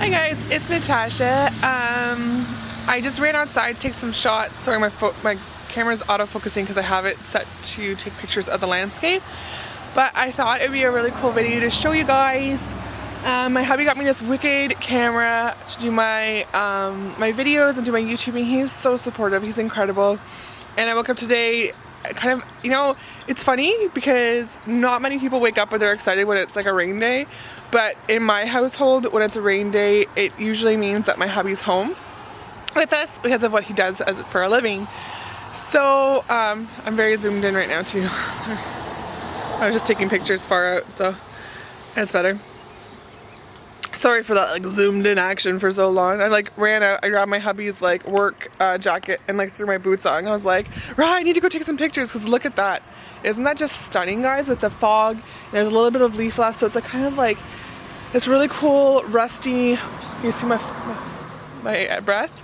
Hi guys, it's Natasha. I just ran outside to take some shots. Sorry, my camera's autofocusing because I have it set to take pictures of the landscape. But I thought it'd be a really cool video to show you guys. My hubby got me this wicked camera to do my my videos and do my YouTubing. He's so supportive. He's incredible. And I woke up today kind of, you know, it's funny because not many people wake up when they're excited when it's like a rain day. But in my household, when it's a rain day, it usually means that my hubby's home with us because of what he does for a living. So I'm very zoomed in right now too. I was just taking pictures far out, so that's better. Sorry for that like zoomed in action for so long. I like ran out, I grabbed my hubby's like work jacket and like threw my boots on. I was like, right, I need to go take some pictures because look at that. Isn't that just stunning, guys, with the fog? And there's a little bit of leaf left, so it's like kind of like this really cool rusty, you see my breath?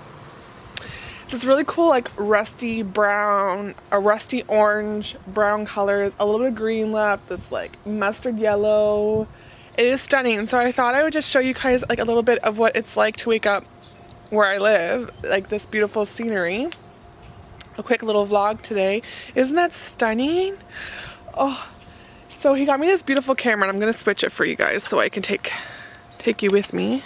This really cool like rusty brown, a rusty orange brown colors, a little bit of green left, this like mustard yellow. It is stunning. So I thought I would just show you guys like a little bit of what it's like to wake up where I live, like this beautiful scenery. A quick little vlog today. Isn't that stunning? Oh, so he got me this beautiful camera and I'm gonna switch it for you guys so I can take you with me.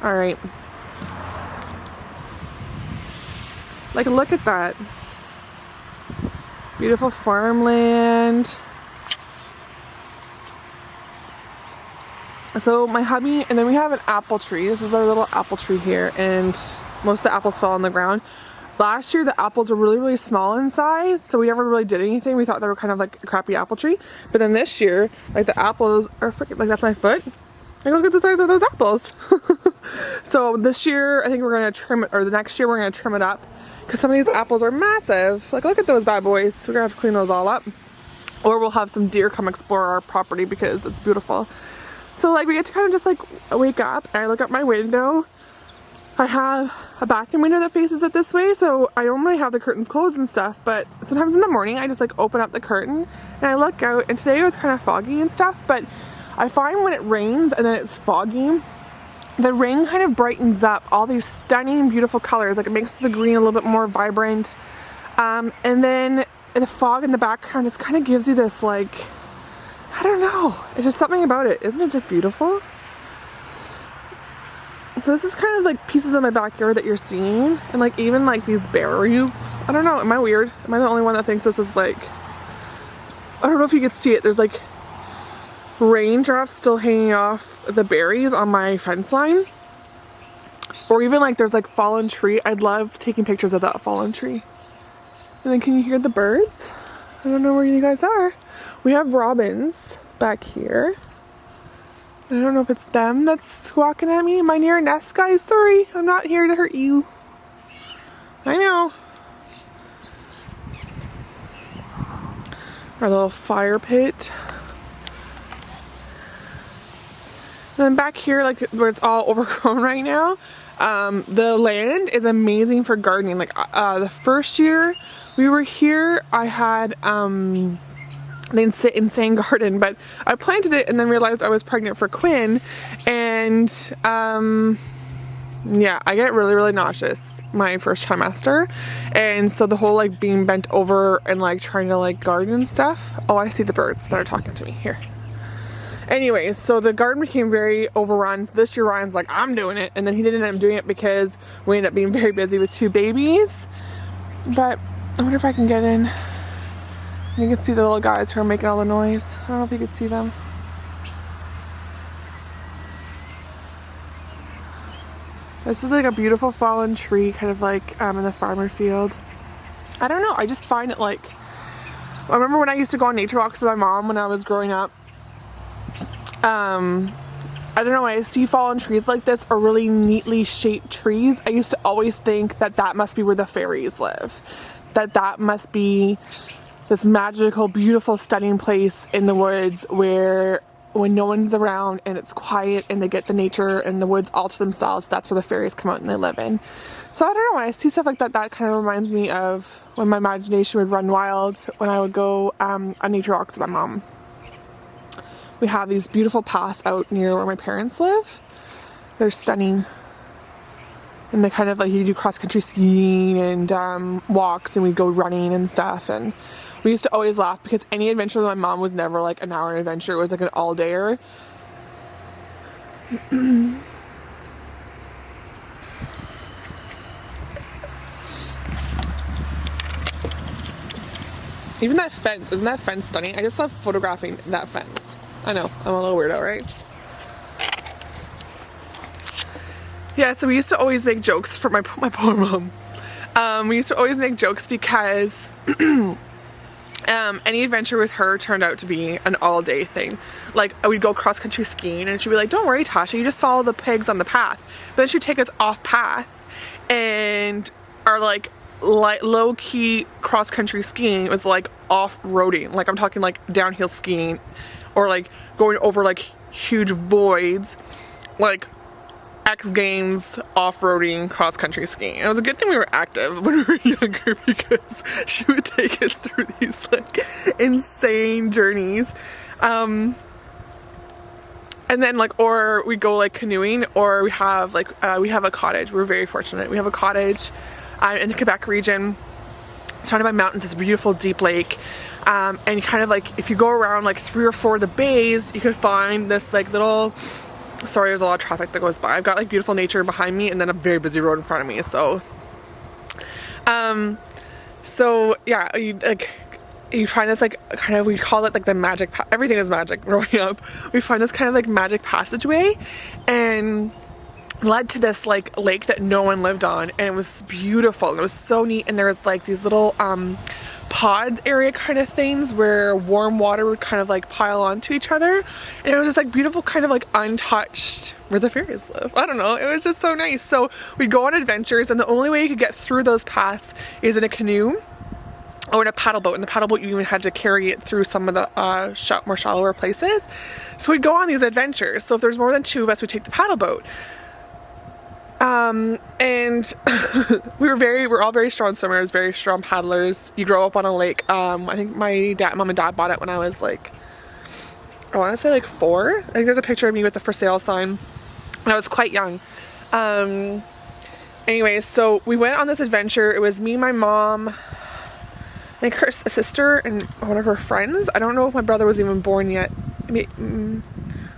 All right. Like, look at that. Beautiful farmland. So my hubby, and then we have an apple tree. This is our little apple tree here, and most of the apples fell on the ground. Last year the apples were really small in size, so we never really did anything. We thought they were kind of like a crappy apple tree. But then this year, like the apples are freaking, like that's my foot. Like look at the size of those apples. So this year I think we're gonna trim it, or the next year we're gonna trim it up because some of these apples are massive. Like look at those bad boys. We're gonna have to clean those all up. Or we'll have some deer come explore our property because it's beautiful. So like we get to kind of just like wake up and I look out my window. I have a bathroom window that faces it this way, so I normally have the curtains closed and stuff, but sometimes in the morning I just like open up the curtain and I look out, and today it was kind of foggy and stuff, but I find when it rains and then it's foggy, the rain kind of brightens up all these stunning beautiful colors. Like it makes the green a little bit more vibrant, and then the fog in the background just kind of gives you this like, I don't know, it's just something about it. Isn't it just beautiful? So this is kind of like pieces of my backyard that you're seeing, and like even like these berries. I don't know, am I weird? Am I the only one that thinks this is like, I don't know if you could see it, there's like raindrops still hanging off the berries on my fence line. Or even like there's like fallen tree. I'd love taking pictures of that fallen tree. And then can you hear the birds? I don't know where you guys are. We have robins back here. I don't know if it's them that's squawking at me. Am I near a nest, guys? Sorry, I'm not here to hurt you. I know. Our little fire pit. And then back here, like where it's all overgrown right now, the land is amazing for gardening. Like the first year we were here, I had the insane garden, but I planted it and then realized I was pregnant for Quinn, and yeah, I get really nauseous my first trimester, and so the whole like being bent over and like trying to like garden and stuff. Oh, I see the birds that are talking to me here. Anyways, so the garden became very overrun. So this year Ryan's like, I'm doing it, and then he didn't end up doing it because we ended up being very busy with 2 babies. But I wonder if I can get in. You can see the little guys who are making all the noise. I don't know if you can see them. This is like a beautiful fallen tree, kind of like in the farmer field. I don't know, I just find it like, I remember when I used to go on nature walks with my mom when I was growing up. I don't know, when I see fallen trees like this or really neatly shaped trees, I used to always think that that must be where the fairies live. That must be this magical, beautiful, stunning place in the woods where when no one's around and it's quiet and they get the nature and the woods all to themselves, that's where the fairies come out and they live in. So I don't know, when I see stuff like that, that kind of reminds me of when my imagination would run wild when I would go on nature walks with my mom. we have these beautiful paths out near where my parents live. They're stunning. And they kind of like, you do cross-country skiing and walks, and we go running and stuff. And we used to always laugh because any adventure with my mom was never like an hour adventure. It was like an all-dayer. Even that fence, isn't that fence stunning? I just love photographing that fence. I know, I'm a little weirdo, right? Yeah, so we used to always make jokes for my poor mom. We used to always make jokes because any adventure with her turned out to be an all-day thing. Like, we'd go cross-country skiing and she'd be like, don't worry, Tasha, you just follow the pigs on the path. But then she'd take us off path, and our like low-key cross-country skiing was like off-roading. Like, I'm talking like downhill skiing, or like going over like huge voids, like X Games off-roading cross-country skiing. It was a good thing we were active when we were younger, because she would take us through these like insane journeys. And then like, or we go like canoeing, or we have like we have a cottage. We're very fortunate. We have a cottage in the Quebec region, surrounded by mountains. It's a beautiful deep lake. And kind of like, if you go around like 3 or 4 of the bays, you can find this like little, sorry, there's a lot of traffic that goes by. I've got like beautiful nature behind me and then a very busy road in front of me. So yeah, you find this like kind of, we call it like the magic, everything is magic growing up. We find this kind of like magic passageway, and led to this like lake that no one lived on, and it was beautiful and it was so neat. And there was like these little pod area kind of things where warm water would kind of like pile onto each other, and it was just like beautiful, kind of like untouched, where the fairies live. I don't know, it was just so nice. So we'd go on adventures, and the only way you could get through those paths is in a canoe or in a paddle boat. In the paddle boat, you even had to carry it through some of the more shallower places. So we'd go on these adventures. So if there's more than 2 of us, we'd take the paddle boat. And we're all very strong swimmers, very strong paddlers. You grow up on a lake. I think my mom and dad bought it when I was like, I want to say like 4. I think there's a picture of me with the for sale sign when I was quite young. Anyway, so we went on this adventure. It was me, my mom, I think her sister, and one of her friends. I don't know if my brother was even born yet.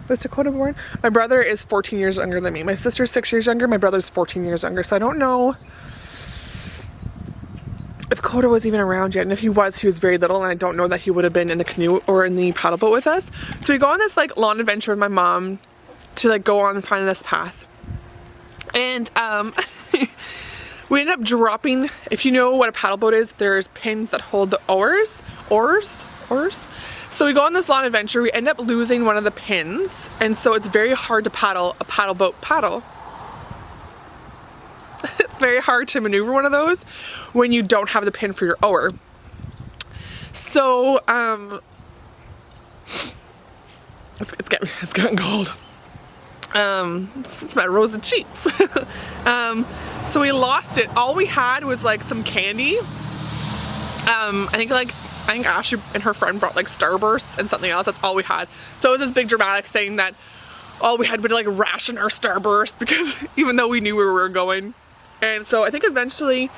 Was Dakota born? My brother is 14 years younger than me. My sister's 6 years younger. My brother's 14 years younger. So I don't know if Dakota was even around yet. And if he was very little. And I don't know that he would have been in the canoe or in the paddle boat with us. So we go on this like long adventure with my mom to like go on and find this path. And we ended up dropping, if you know what a paddle boat is, there's pins that hold the oars. So we go on this long adventure, we end up losing one of the pins, and so it's very hard to paddle a paddle boat paddle. It's very hard to maneuver one of those when you don't have the pin for your oar. So it's getting cold. It's my rosy cheeks. So we lost it. All we had was like some candy. I think Ashley and her friend brought like Starburst and something else. That's all we had. So it was this big dramatic thing that all we had to like ration our Starburst, because even though we knew where we were going. And so I think eventually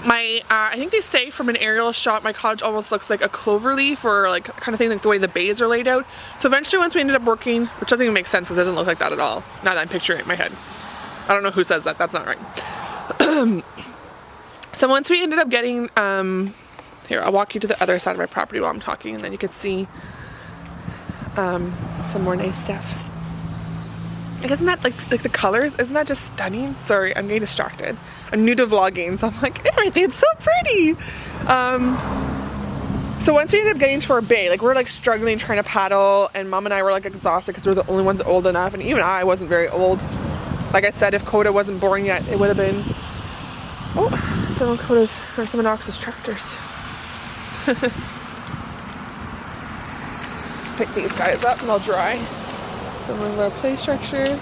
I think they say from an aerial shot, my cottage almost looks like a clover leaf, or like kind of thing, like the way the bays are laid out. So eventually, once we ended up working, which doesn't even make sense because it doesn't look like that at all. Now that I'm picturing it in my head. I don't know who says that. That's not right. So once we ended up getting, here, I'll walk you to the other side of my property while I'm talking, and then you can see some more nice stuff. Like, isn't that like the colors? Isn't that just stunning? Sorry, I'm getting distracted. I'm new to vlogging, so I'm like, everything's so pretty. So once we ended up getting to our bay, like we're like struggling trying to paddle, and Mom and I were like exhausted because we're the only ones old enough, and even I wasn't very old. Like I said, if Coda wasn't born yet, it would have been, some of Coda's, or some of Knox's tractors. Pick these guys up and they'll dry. Some of our play structures.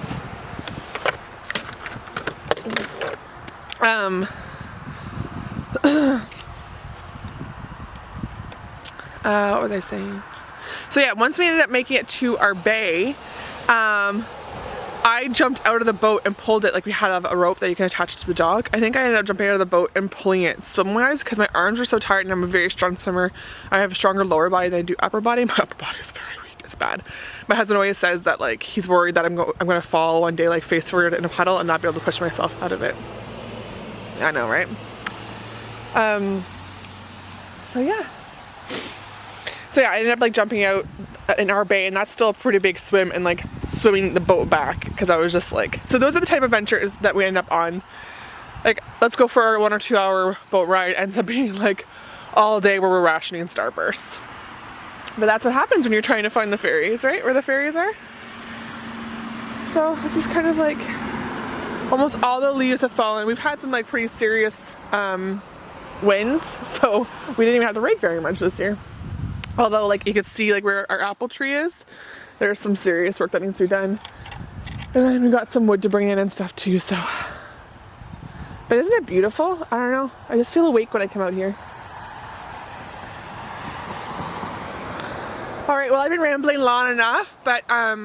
What was I saying? So yeah, once we ended up making it to our bay, I jumped out of the boat and pulled it, like we had a rope that you can attach to the dog. I think I ended up jumping out of the boat and pulling it swim-wise because my arms were so tired, and I'm a very strong swimmer. I have a stronger lower body than I do upper body. My upper body is very weak. It's bad. My husband always says that like he's worried that I'm gonna fall one day like face forward in a puddle and not be able to push myself out of it. I know, right? So yeah. So yeah, I ended up like jumping out in our bay, and that's still a pretty big swim, and like swimming the boat back because I was just like, so those are the type of adventures that we end up on. Like, let's go for a 1 or 2 hour boat ride, ends up being like all day where we're rationing starbursts. But that's what happens when you're trying to find the fairies, right? Where the fairies are. So this is kind of like almost all the leaves have fallen. We've had some like pretty serious winds, so we didn't even have to rake very much this year. Although like you could see like where our apple tree is, there's some serious work that needs to be done. And then we got some wood to bring in and stuff too, so. But isn't it beautiful? I don't know. I just feel awake when I come out here. All right, well, I've been rambling long enough, but I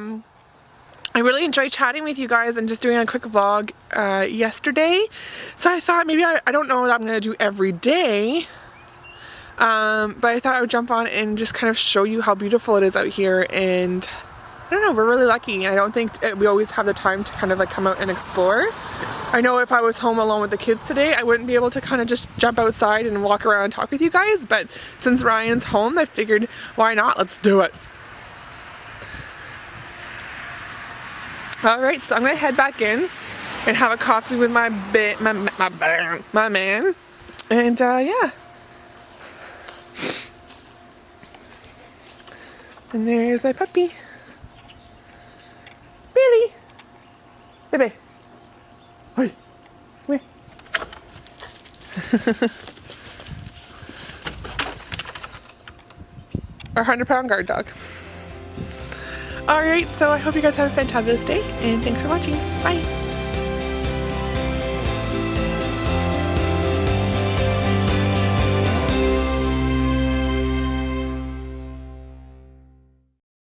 really enjoyed chatting with you guys and just doing a quick vlog yesterday. So I thought maybe I don't know that I'm gonna do every day, but I thought I would jump on and just kind of show you how beautiful it is out here. And I don't know, we're really lucky. I don't think we always have the time to kind of like come out and explore. I know if I was home alone with the kids today, I wouldn't be able to kind of just jump outside and walk around and talk with you guys, but since Ryan's home, I figured why not? Let's do it. All right, so I'm gonna head back in and have a coffee with my man, and yeah. And there's my puppy, Billy. Baby, hey, come here. Our 100-pound guard dog. Alright, so I hope you guys have a fantabulous day, and thanks for watching. Bye!